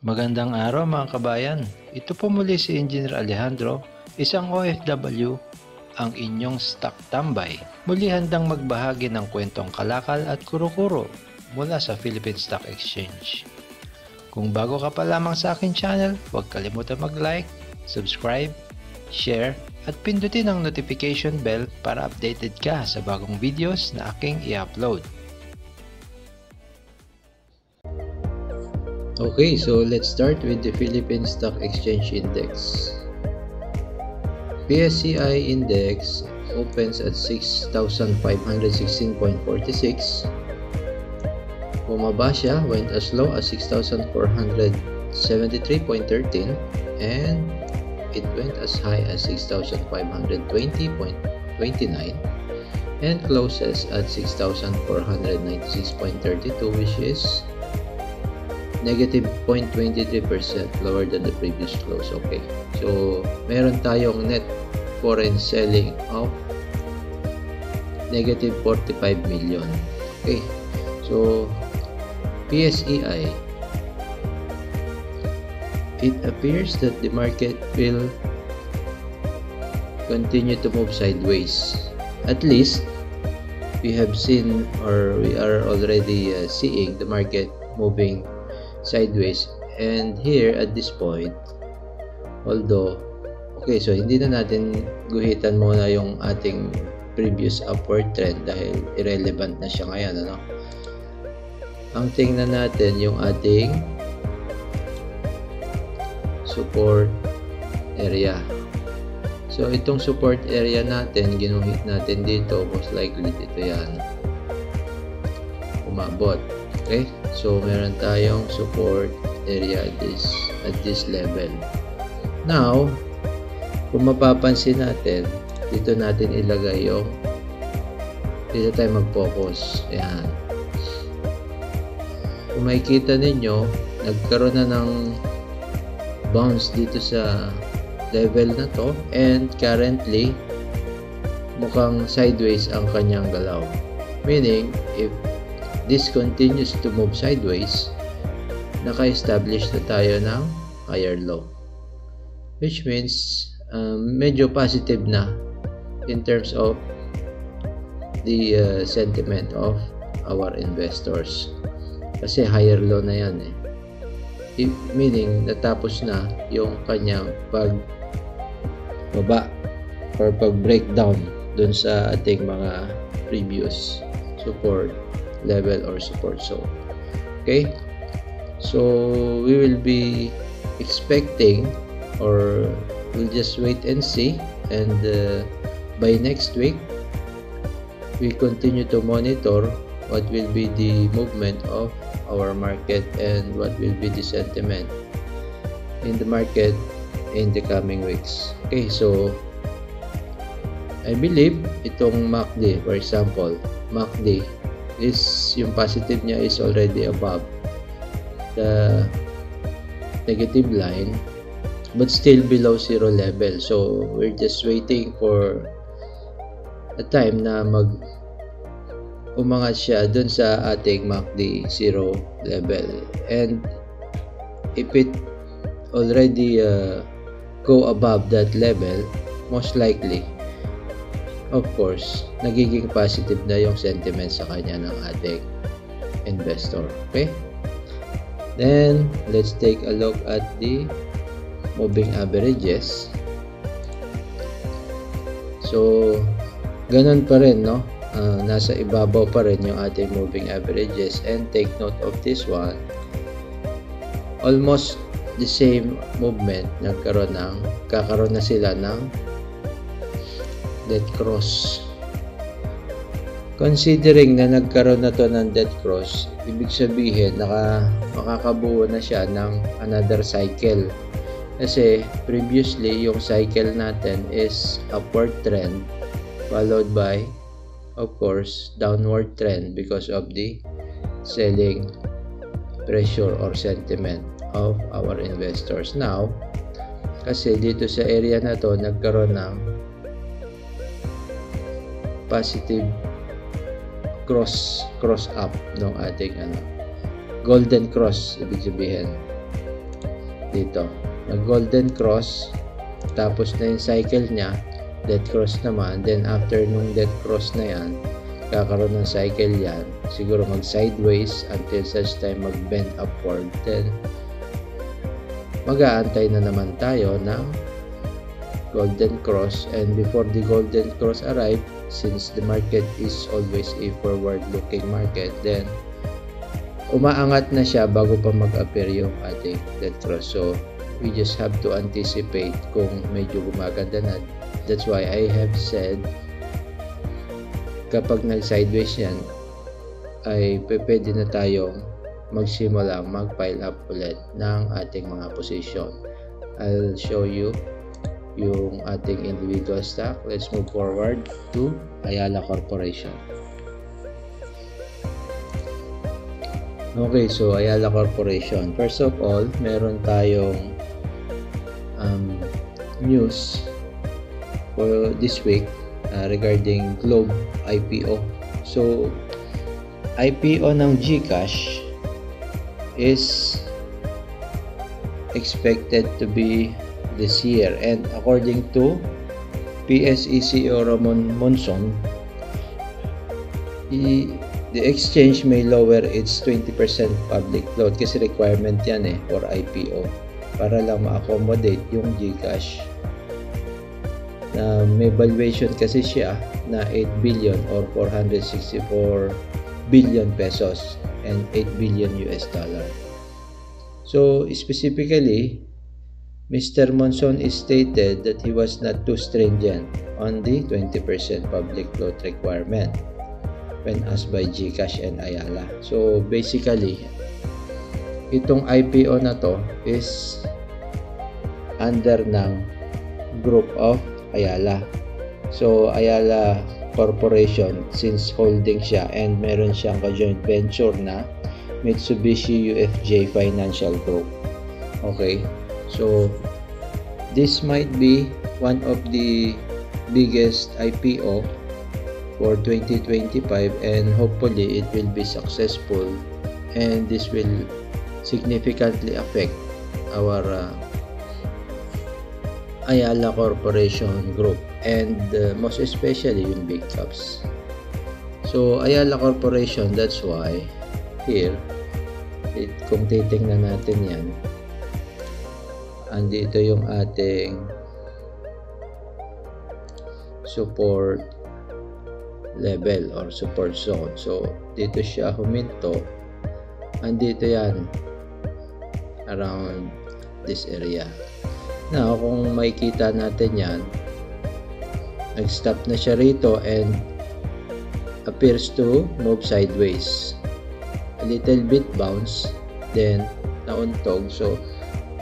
Magandang araw mga kabayan. Ito po muli si Engineer Alejandro, isang OFW, ang inyong stock tambay. Muli handang magbahagi ng kwentong kalakal at kuro-kuro mula sa Philippine Stock Exchange. Kung bago ka pa lamang sa akin channel, huwag kalimutan mag-like, subscribe, share, at pindutin ang notification bell para updated ka sa bagong videos na aking i-upload. Okay, so let's start with the Philippine Stock Exchange Index. PSCI Index opens at 6,516.46. Bumaba siya, went as low as 6,473.13 and it went as high as 6,520.29 and closes at 6,496.32, which is negative 0.23% lower than the previous close. Okay, so meron tayong net foreign selling of negative 45 million. Okay, so PSEI, it appears that the market will continue to move sideways. At least we have seen, or we are already seeing the market moving sideways, and here at this point, although okay, so hindi na natin guhitan muna yung ating previous upward trend dahil irrelevant na siya ngayon, ano? Ang tingnan natin yung ating support area. So itong support area natin, ginuhit natin dito, most likely dito yan umabot. Okay, so meron tayong support area at this level. Now, kung mapapansin natin, dito natin ilagay yung, dito tayo mag-focus. Ayan. Kung makikita ninyo, nagkaroon na ng bounce dito sa level na to, and currently mukhang sideways ang kanyang galaw. Meaning, if this continues to move sideways, naka-establish na tayo ng higher low, which means medyo positive na in terms of the sentiment of our investors, kasi higher low na yan meaning natapos na yung kanyang pagbaba or pag-breakdown dun sa ating mga previous support level or support zone. Okay, so we will be expecting, or we'll just wait and see, and by next week we continue to monitor what will be the movement of our market and what will be the sentiment in the market in the coming weeks. Okay, so I believe itong MACD, for example, MACD is, yung positive niya is already above the negative line but still below zero level. So we're just waiting for a time na umangat siya dun sa ating MACD zero level, and if it already go above that level, most likely, of course, nagiging positive na yung sentiment sa kanya ng ating investor. Okay? Then, let's take a look at the moving averages. So, ganun pa rin, no? Nasa ibabaw pa rin yung ating moving averages, and take note of this one. Almost the same movement, kakaroon na sila ng dead cross. Considering na nagkaroon na to ng dead cross, ibig sabihin makakabuo na siya ng another cycle, kasi previously yung cycle natin is upward trend followed by, of course, downward trend because of the selling pressure or sentiment of our investors. Now, kasi dito sa area na to nagkaroon ng positive cross up ng ating golden cross, ibig sabihin. dito, nag golden cross, tapos na yung cycle niya, dead cross naman, then after nung dead cross na yan, kakaroon ng cycle yan, siguro mag sideways until such time mag bend upward, then mag-aantay na naman tayo ng golden cross. And before the golden cross arrive, since the market is always a forward looking market, then umaangat na siya bago pa mag-appear yung ating dead cross. So we just have to anticipate kung medyo gumaganda na. That's why I have said kapag nag-sideways yan ay pwede na tayong magsimulang mag-pile up ulit ng ating mga position. I'll show you yung ating individual stock. Let's move forward to Ayala Corporation. Okay, so Ayala Corporation. First of all, meron tayong news for this week regarding Globe IPO. So, IPO ng GCash is expected to be this year, and according to PSE CEO Ramon Monson, the exchange may lower its 20% public float kasi requirement yan for IPO para lang ma-accommodate yung GCash na may valuation kasi siya na 8 billion or 464 billion pesos and 8 billion US dollar. So specifically, Mr. Monson stated that he was not too stringent on the 20% public float requirement when asked by GCash and Ayala. So basically, itong IPO na to is under ng group of Ayala. So Ayala Corporation, since holding siya and meron siyang ka-joint venture na Mitsubishi UFJ Financial Group. Okay, so this might be one of the biggest IPO for 2025, and hopefully it will be successful, and this will significantly affect our Ayala Corporation Group, and most especially yung big caps. So Ayala Corporation, that's why here kung titingnan natin yan, andito yung ating support level or support zone. So dito siya huminto, andito yan around this area. Now kung makikita natin yan, nag-stop na siya rito and appears to move sideways, a little bit bounce, then nauntog. So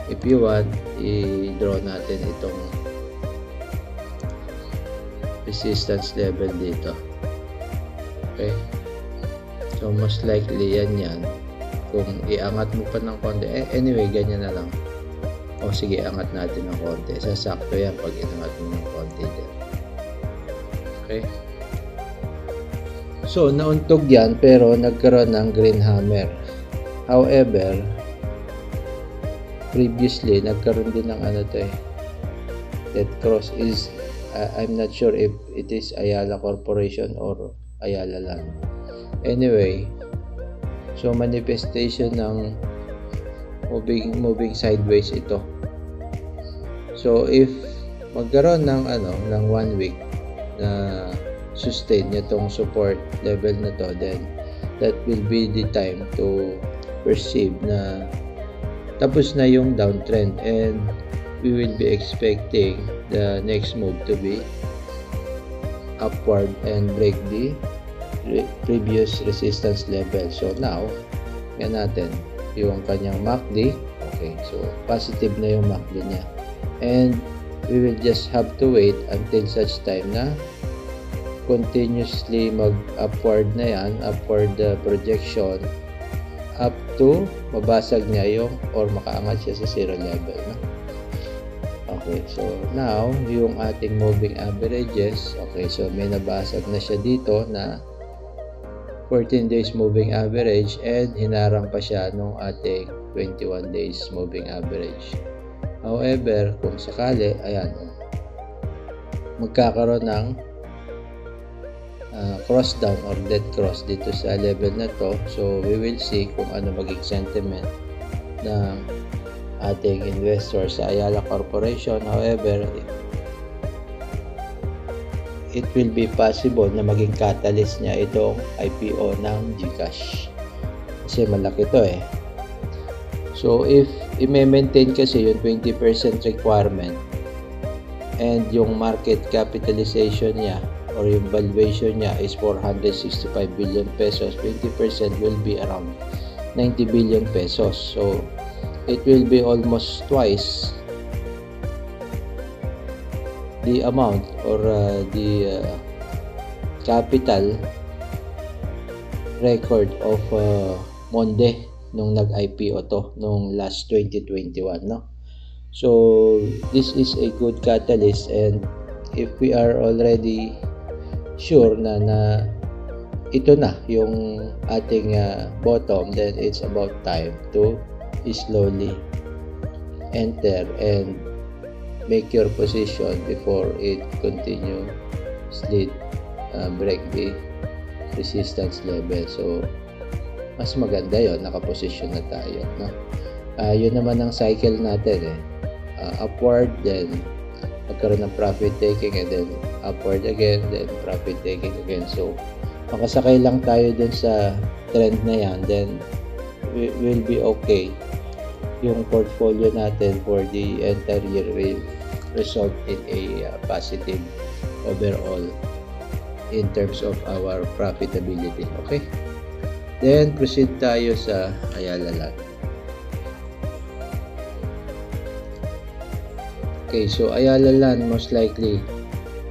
if you want, i-draw natin itong resistance level dito. Okay, so most likely yan kung iangat mo pa ng konti, anyway ganyan na lang. O sige, angat natin ng konti, sasakto yan pag inangat mo ng konti din. Okay, so nauntog yan pero nagkaroon ng green hammer. However, previously nagkaroon din ng that cross is I'm not sure if it is Ayala Corporation or Ayala lang. Anyway, so manifestation ng moving sideways ito. So if magkaroon ng ng 1 week na sustain nitong support level na to, then that will be the time to perceive na tapos na yung downtrend, and we will be expecting the next move to be upward and break the previous resistance level. So now, yan natin yung kanyang MACD. Okay, so positive na yung MACD niya, and we will just have to wait until such time na continuously mag-upward na yan, upward projection up to mabasag niya yung or makaangat siya sa zero level, no? Okay, so now yung ating moving averages, okay, so may nabasag na siya dito na 14 days moving average and hinarang pa siya nung ating 21 days moving average. However, kung sakali, ayan, magkakaroon ng cross down or dead cross dito sa level na to. So we will see kung ano maging sentiment ng ating investor sa Ayala Corporation. However, it will be possible na maging catalyst niya itong IPO ng GCash kasi malaki to eh. So if i-maintain kasi yung 20% requirement and yung market capitalization niya or yung valuation niya is 465 billion pesos, 20% will be around 90 billion pesos. So it will be almost twice the amount or the capital record of Monde nung nag-IPO to nung last 2021, no? So this is a good catalyst, and if we are already sure na ito na yung ating bottom, then it's about time to slowly enter and make your position before it continuously break the resistance level. So mas maganda yon, nakaposition na tayo, no? Yun naman ang cycle natin upward, then magkaroon ng profit taking, and then upward again, then profit taking again. So makasakay lang tayo dun sa trend na yan, then we will be okay. Yung portfolio natin for the entire year will result in a positive overall in terms of our profitability. Okay, then proceed tayo sa Ayala Land. Okay, so Ayala Land most likely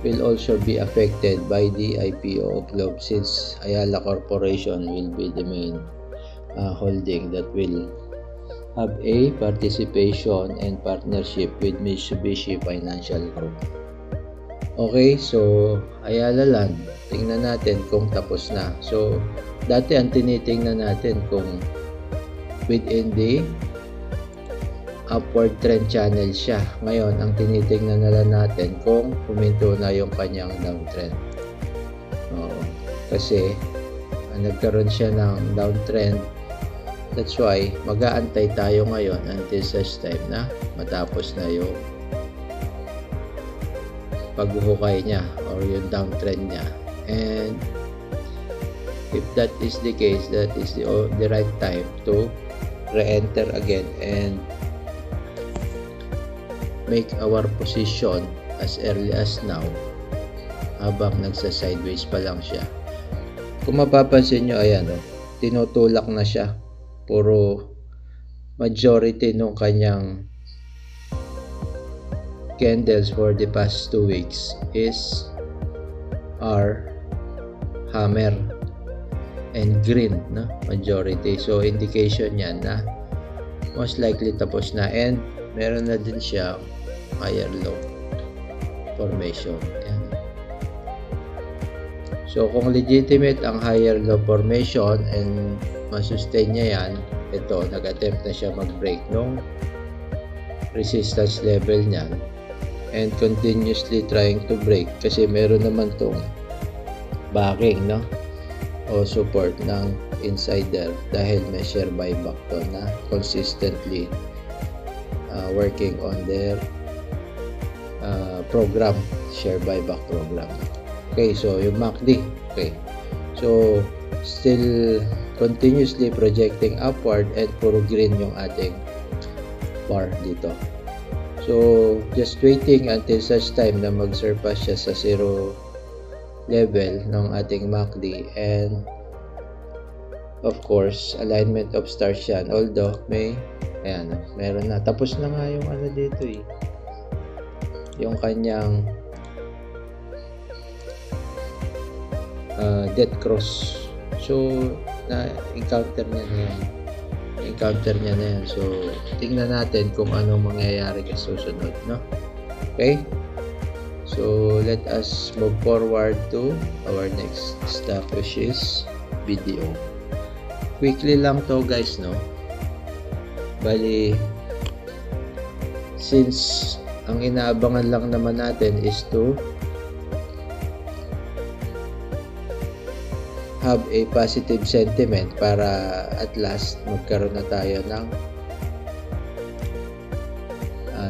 will also be affected by the IPO of Globe, since Ayala Corporation will be the main holding that will have a participation and partnership with Mitsubishi Financial Group. Okay, so Ayala Land, tingnan natin kung tapos na. So dati ang tinitingnan natin kung within the upward trend channel siya. Ngayon, ang tinitingnan na lang natin kung huminto na yung kanyang downtrend. Kasi nagkaroon siya ng downtrend. That's why mag-aantay tayo ngayon until such time na matapos na yung paghuhukay niya or yung downtrend niya. And if that is the case, that is the right time to re-enter again and make our position as early as now habang nagsa-sideways pa lang siya. Kung mapapansin nyo, ayan tinutulak na siya. Puro majority nung kanyang candles for the past 2 weeks are hammer and green, no? Majority. So indication yan na most likely tapos na, and meron na din siya higher low formation. Yan. So kung legitimate ang higher low formation and masustain niya yan, ito nag-attempt na siya mag-break nung resistance level niyan and continuously trying to break kasi meron naman tong backing, no, o support ng insider dahil may share buyback to na consistently working on their program, share buyback program. Okay, so yung MACD, okay, so still continuously projecting upward and puro green yung ating bar dito. So just waiting until such time na mag-surpass siya sa zero level ng ating MACD, and of course alignment of stars yan, although may meron na, tapos na nga yung dito yung kanyang dead cross. So na-encounter niya na yan. So tingnan natin kung anong mangyayari sa susunod, no? Okay, so let us move forward to our next step, which is BDO. Quickly lang to guys, no? Bali, since ang inaabangan lang naman natin is to have a positive sentiment para at last magkaroon na tayo ng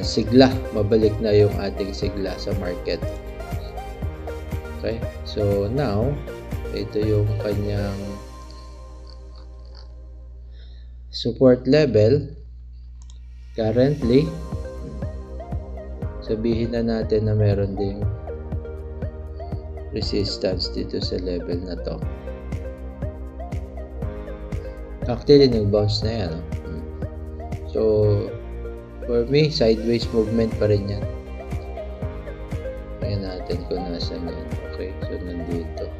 sigla, mabalik na yung ating sigla sa market. Okay, so now ito yung kanyang support level currently. Sabihin na natin na meron ding resistance dito sa level na to. Actually, nag-bounce na yan. So, for me, sideways movement pa rin yan. Tingnan natin kung nasan yan. Okay, so nandito.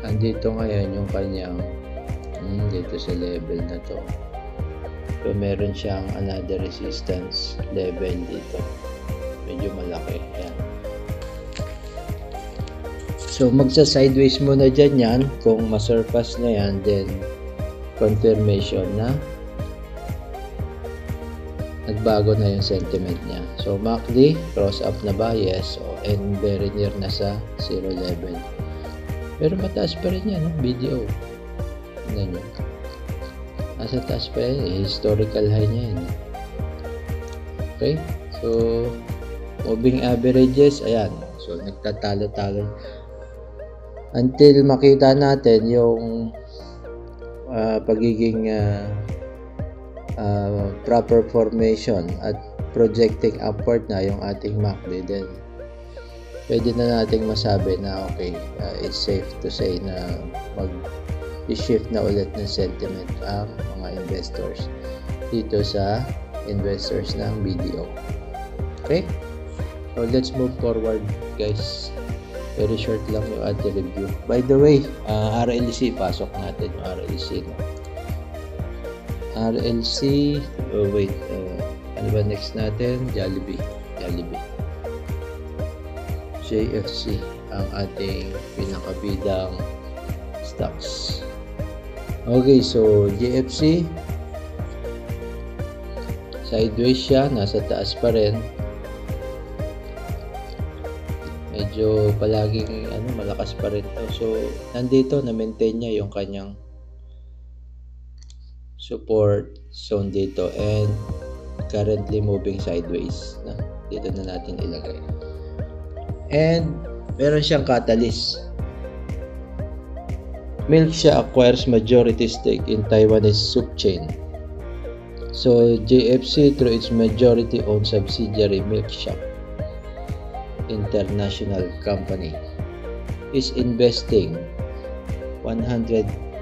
Andito ngayon yung kanyang dito sa level na to. So, meron siyang another resistance level dito. Medyo malaki. Ayan. So, magsa-sideways muna dyan yan. Kung masurpass na yan, then confirmation na nagbago na yung sentiment niya. So, MACD, cross up na ba? Yes. So, and very near na sa 0 level. Pero mataas pa rin yan, no? BDO. Tignan nyo. Nasa taas pa yan. Historical high niya yan. Okay. So, moving averages, ayan. So, nagtatalo-talo. Until makita natin yung pagiging proper formation at projecting upward na yung ating MACD, then pwede na nating masabi na okay, it's safe to say na mag-shift na ulit ng sentiment ang mga investors dito sa investors ng BDO. Okay, so let's move forward guys. Very short lang yung ating review. By the way, RLC, pasok natin yung RLC. No? RLC, wait, ano ba next natin? Jollibee. JFC, ang ating pinakabidang stocks. Okay, so JFC, sideways siya, nasa taas pa rin. Medyo palaging malakas pa rin to. So, nandito na-maintain niya yung kanyang support zone dito and currently moving sideways. Dito na natin ilagay. And meron siyang catalyst. Milksha acquires majority stake in Taiwanese soup chain. So, JFC through its majority-owned subsidiary Milksha International Company is investing 103.8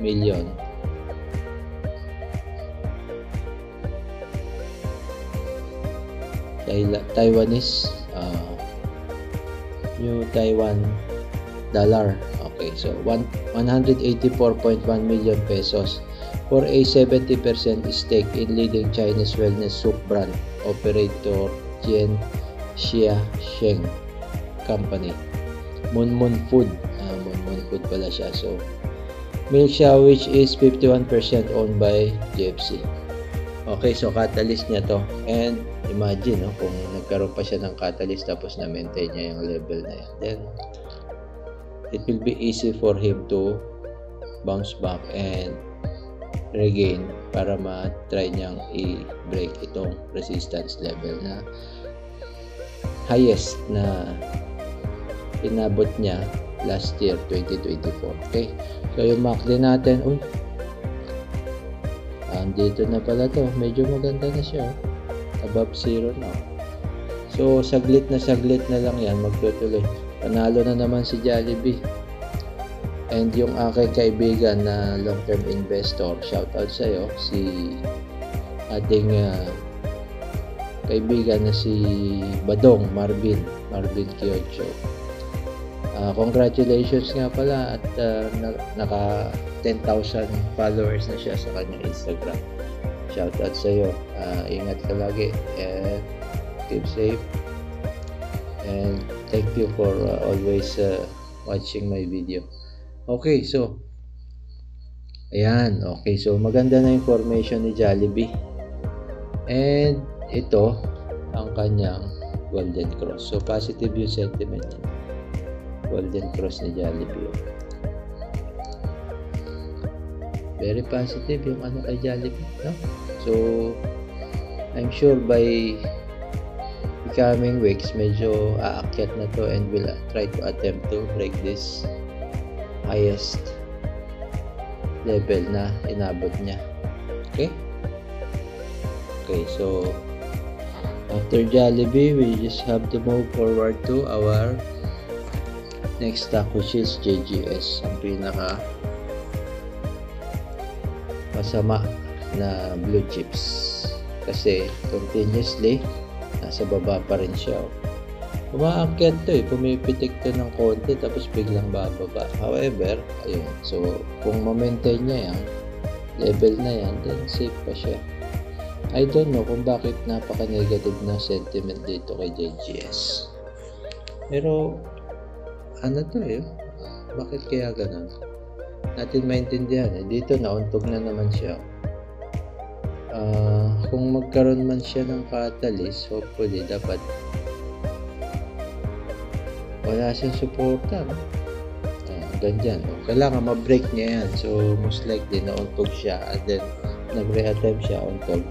million Taiwanese New Taiwan dollar. Okay, so 184.1 million pesos for a 70% stake in leading Chinese wellness soup brand operator Jian Xia Sheng Company. Munmun Food. Munmun Food pala siya. So, Milksha, which is 51% owned by JFC. Okay, so catalyst niya to. And imagine, no, kung nagkaroon pa siya ng catalyst tapos na-maintain niya yung level na yan, then it will be easy for him to bounce back and regain para ma-try niyang i-break itong resistance level na highest na inabot niya last year 2024. Okay, so yung MACD natin, andito na pala to, medyo maganda na siya, above 0 na. So saglit na lang yan, magtutuloy. Panalo na naman si Jollibee. And yung aking kaibigan na long-term investor, shoutout sa'yo, si ating kaibigan na si Badong Marvin Kiocho. Congratulations nga pala at naka 10,000 followers na siya sa kanyang Instagram. Shoutout sa iyo. Ingat ka lagi and keep safe. And thank you for always watching my video. Okay, so ayan, okay. So maganda na yung formation ni Jollibee. And ito ang kanyang golden cross. So positive yung sentiment niya. Golden cross ni Jollibee. Very positive yung ano kay Jollibee, no? So I'm sure by the coming weeks medyo aakyat na to and will try to attempt to break this highest level na inabot niya. Okay? Okay, so after Jollibee, we just have to move forward to our next stock, which is JGS, ang pinaka masama na blue chips kasi continuously nasa baba pa rin siya. Umaakyat to pumipitik to ng konti tapos biglang bababa. However, ayun, so kung ma-maintain niya yan level na yan, then safe pa siya. I don't know kung bakit napaka-negative na sentiment dito kay JGS. Pero ano to bakit kaya ganun? Natin maintindihan dito nauntog na naman siya. Kung magkaroon man siya ng catalyst, hopefully dapat wala siyang suporta, no? Ganyan. Kailangan ma-break niya yan. So most likely nauntog siya and then nag-re-attempt siya untog.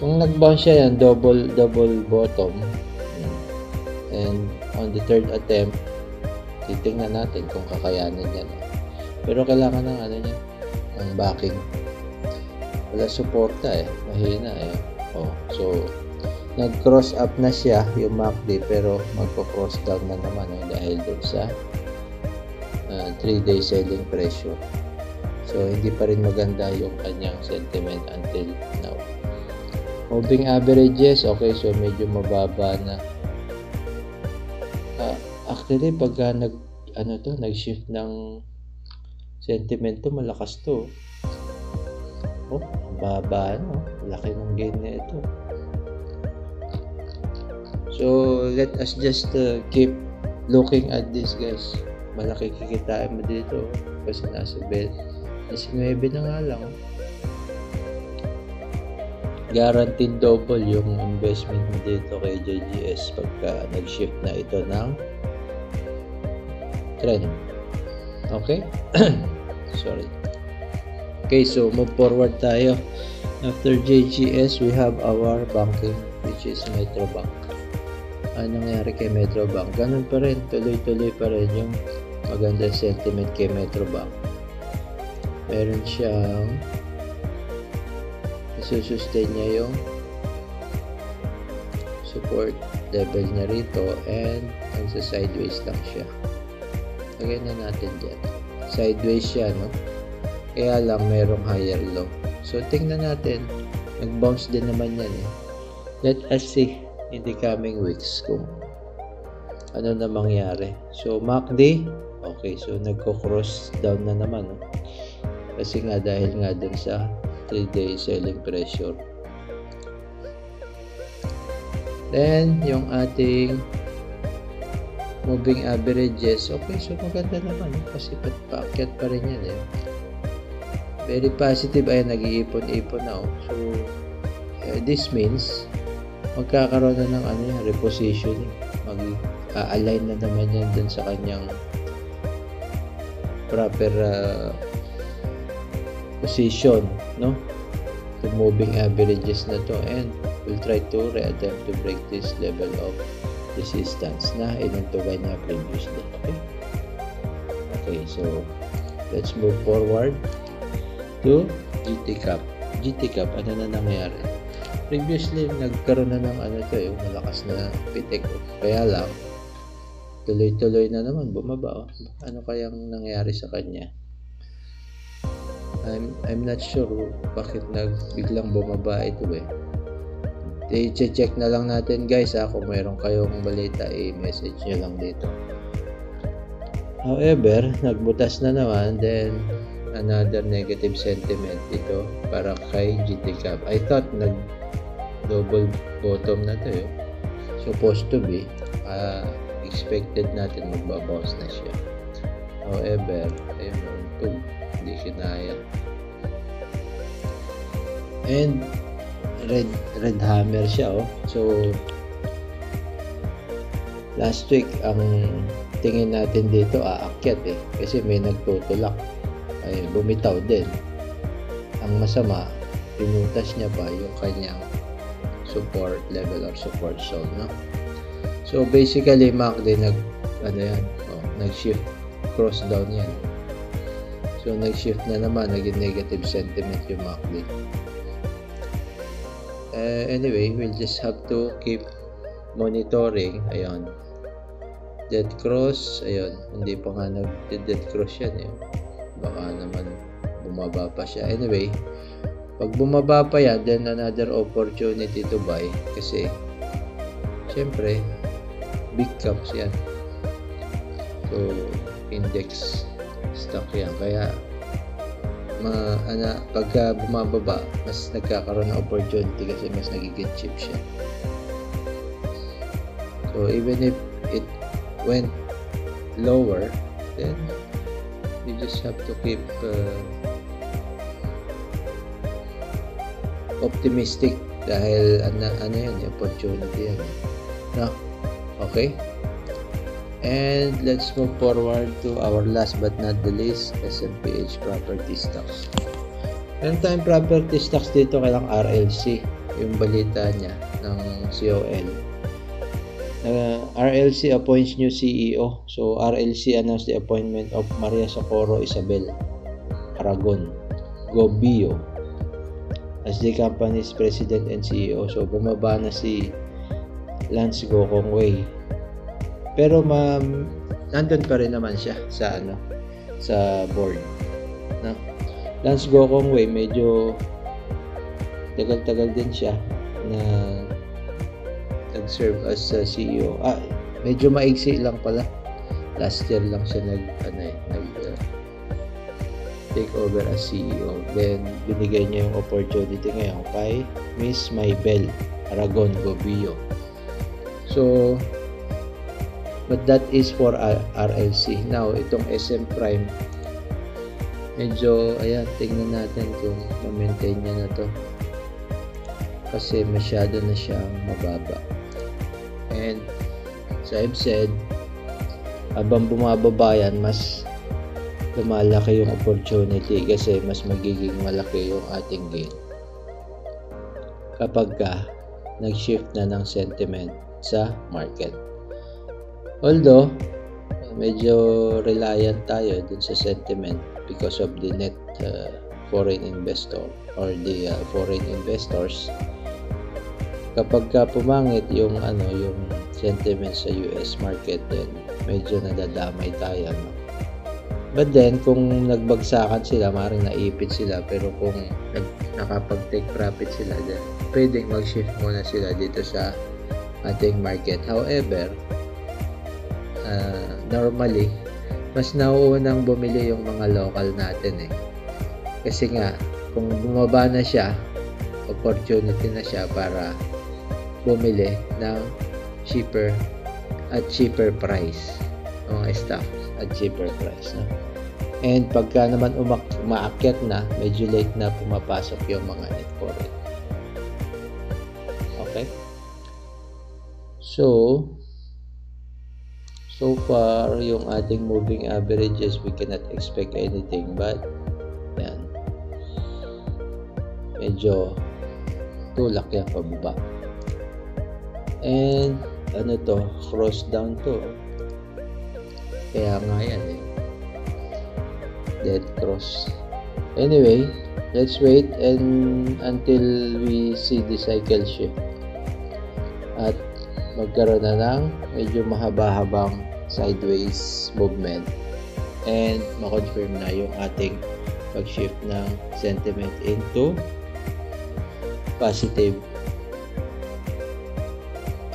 Kung nag-bounce siya yan, double bottom, and on the third attempt titingnan natin kung kakayanin niya. Pero kailangan ng ano niya, ang backing. Wala suporta mahina so nag-cross up na siya yung MACD pero magpo-cross down na naman dahil dun sa 3-day selling pressure. So hindi pa rin maganda yung kanyang sentiment until now. Moving averages, okay, so medyo mababa na. Actually pagka nag-shift ng sentiment to, malakas to. Baba laki ng gain na ito. So let us just keep looking at this, guys. Malaki kikitain mo dito kasi nasa 19 na nga lang. Guaranteed double yung investment mo dito kay JGS pagka nag-shift na ito ng trend. Okay? Sorry. Okay, so move forward tayo. After JGS, we have our banking, which is Metrobank. Ano nangyari kay Metrobank? Ganun pa rin, tuloy-tuloy pa rin yung maganda sentiment kay Metrobank. Meron siyang isussustain niya yung support level niya rito and sa sideways lang siya. Lagyan na natin dyan. Sideways siya, no? Kaya lang merong higher low. So tingnan natin, nag-bounce din naman yan Let us see in the coming weeks kung ano na mangyari. So MACD, okay, so nagko-cross down na naman kasi nga dahil nga dun sa 3-day selling pressure. Then yung ating moving averages, okay, so maganda naman kasi paakyat pa rin yan very positive. Ay nag-iipon-ipon na so this means magkakaroon na ng repositioning, mag-align na naman yan dun sa kanyang proper position, no? The moving averages na to, and we'll try to re-attempt to break this level of resistance na inuntugan niya previously. Okay, so let's move forward to GTCAP. GTCAP, ano na nangyari? Previously, nagkaroon na ng yung malakas na pitik. Kaya lang, tuloy-tuloy na naman, bumaba. Ano kayang nangyari sa kanya? I'm not sure bakit biglang bumaba ito i-check na lang natin, guys, kung mayroon kayong balita, i-message nyo lang dito. However, nagbutas na naman, then another negative sentiment ito para kay GTCAP. I thought double bottom na to supposed to be expected natin magbabounce na siya. However, ayun, nauntog, hindi kinaya. And red hammer siya, oh. So last week ang tingin natin dito aakyat kasi may nagtutulak, ay bumitaw din. Ang masama, pinutas niya pa yung kanyang support level or support zone, no? So basically MACD nag-shift, cross down yan. So nag-shift na naman, naging negative sentiment yung MACD. Anyway, we'll just have to keep monitoring. Ayun, dead cross, ayun, hindi pa nga nag-dead cross yan baka naman bumaba pa siya. Anyway, pag bumaba pa yan, then another opportunity to buy kasi syempre big caps yan, so index stock yan, kaya pagka bumababa mas nagkakaroon ng opportunity kasi mas nagiging cheap siya. So even if it went lower, then you just have to keep optimistic dahil yan, opportunity yan, no? Okay, and let's move forward to our last but not the least, SMPH property stocks. Meron tayong property stocks dito kailang RLC, yung balita niya ng COL. RLC appoints new CEO. So RLC announced the appointment of Maria Socorro Isabel Aragon Gobio as the company's president and CEO. So bumaba na si Lance Gokongwei, pero nandun pa rin naman siya sa board, no? Lance Gokongwei medyo tagal-tagal din siya na nag-serve as CEO. Medyo maigsi lang pala. Last year lang siya take over as CEO. Then binigay niya yung opportunity ngayon kay Miss Maybel Aragon Gobio. So but that is for RLC. Now itong SM Prime, medyo tingnan natin kung ma-maintain niya na to kasi masyado na siyang mababa. And as I've said, habang bumababa yan, mas lumalaki yung opportunity kasi mas magiging malaki yung ating gain kapag nag-shift na ng sentiment sa market. Although medyo reliant tayo dun sa sentiment because of the net foreign investor or the foreign investors. Kapag pumangit yung sentiment sa US market, then medyo nadadamay tayo, no? But then kung nagbagsakan sila, maaaring naipit sila, pero kung nakapag-take profit sila, then pwedeng mag-shift muna sila dito sa ating market. However, normally mas nauunang bumili yung mga local natin kasi nga kung bumaba na siya, opportunity na siya para bumili ng cheaper price mga stocks at cheaper price, no? And pagka naman umaakyat na, medyo late na pumapasok yung mga net foreign. Okay, so far yung ating moving averages, we cannot expect anything, but yan, medyo tulak yan pababa. And cross down to, kaya nga yan dead cross. Anyway, let's wait until we see the cycle shift at magkaroon na ng medyo mahaba-habang sideways movement and ma-confirm na yung ating pag-shift ng sentiment into positive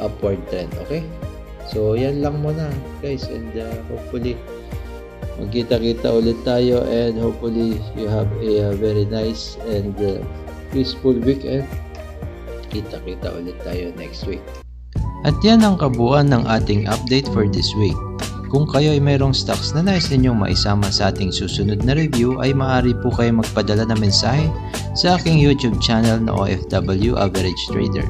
upward trend. Okay, so yan lang muna guys, and hopefully magkita-kita ulit tayo, and hopefully you have a very nice and peaceful weekend. Kita-kita ulit tayo next week. At yan ang kabuuan ng ating update for this week. Kung kayo ay mayroong stocks na nais ninyong maisama sa ating susunod na review, ay maaari po kayo magpadala ng mensahe sa aking YouTube channel na OFW Average Trader.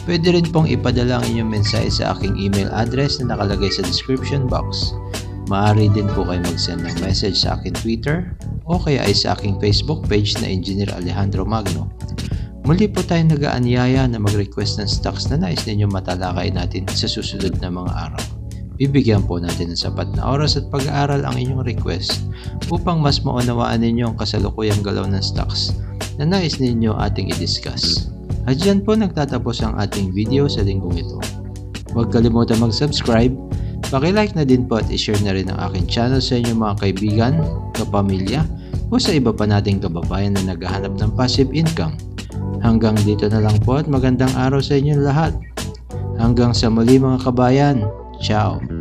Pwede rin pong ipadala ang inyong mensahe sa aking email address na nakalagay sa description box. Maaari din po kayo mag-send ng message sa aking Twitter o kaya ay sa aking Facebook page na Engineer Alejandro Magno. Muli po tayong nag-aanyaya na mag-request ng stocks na nais ninyong matalakay natin sa susunod na mga araw. Bibigyan po natin ng sapat na oras at pag-aaral ang inyong request upang mas maunawaan ninyo ang kasalukuyang galaw ng stocks na nais ninyo ating i-discuss. At dyan po nagtatapos ang ating video sa linggong ito. Huwag kalimutan mag-subscribe, paki-like na din po at i-share na rin ang aking channel sa inyong mga kaibigan, kapamilya o sa iba pa nating kababayan na naghahanap ng passive income. Hanggang dito na lang po at magandang araw sa inyong lahat. Hanggang sa muli mga kabayan. Ciao!